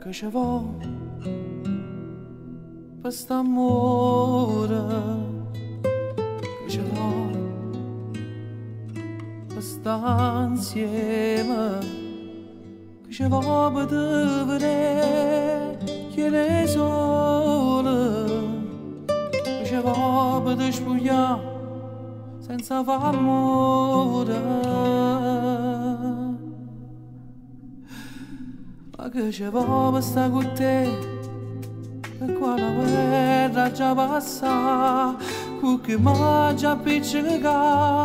che ci vo per st'amore, che ci vo per sta insieme, che ci vo per vedere che le sole, che ci vo per te spugliare senza far amore. Ma che ci vuoi per stare con te, per qua la guerra già passa, con chi mangia appiccica,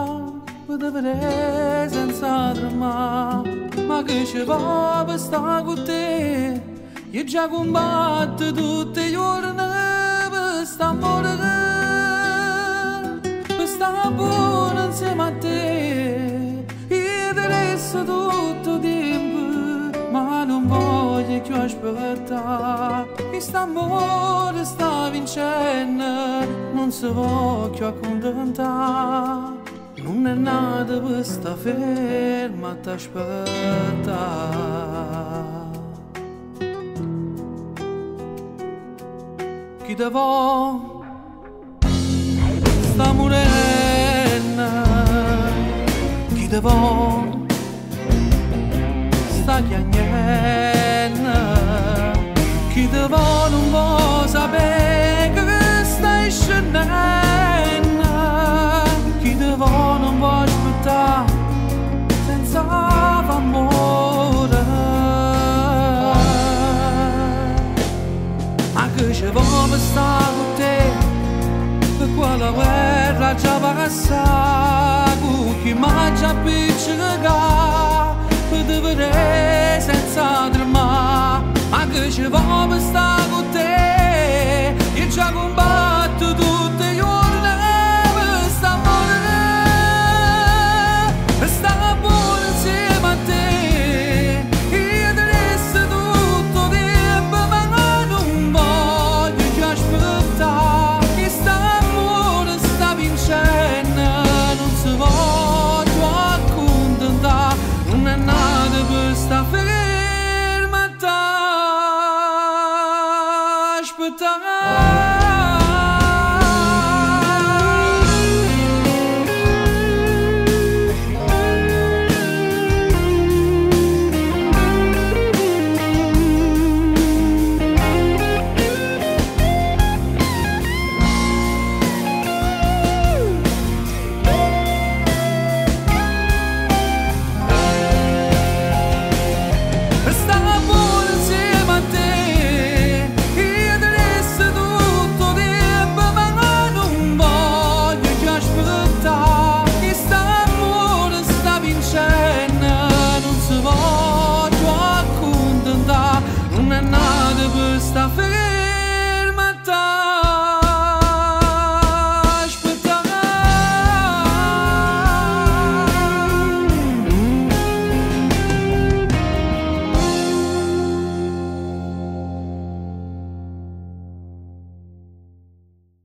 per te vedere senza tremare. Ma che ci vuoi per stare con te, io già combatto tutti i giorni per sta amore, per sta buona insieme a te. Io ti resto tutto il tempo, ma non voglio più aspettare. Questo amore sta vincendo, non si può più accontentare. Non è nato per sta ferma a t'aspettare. Chi te vuoi sta morendo, chi te vuoi sta chiagnendo, chi te vuoi non vuoi sapere che stai scendendo, chi te vuoi non vuoi aspettare senza amore. Ma che ci vuoi per stare con te, per quella guerra già passa, con chi mangia appiccica, per te vedere senza tremare. Ma che ci vuoi per stare con te, io già combatto tutti i giorni per sta amore, per sta buona insieme a te. Io ti resto tutto il tempo, ma non voglio più aspettare. Questo amore sta vincendo, non si può più accontentare. Non è nato per sta ferma a t'aspettare. Non è nato per sta ferma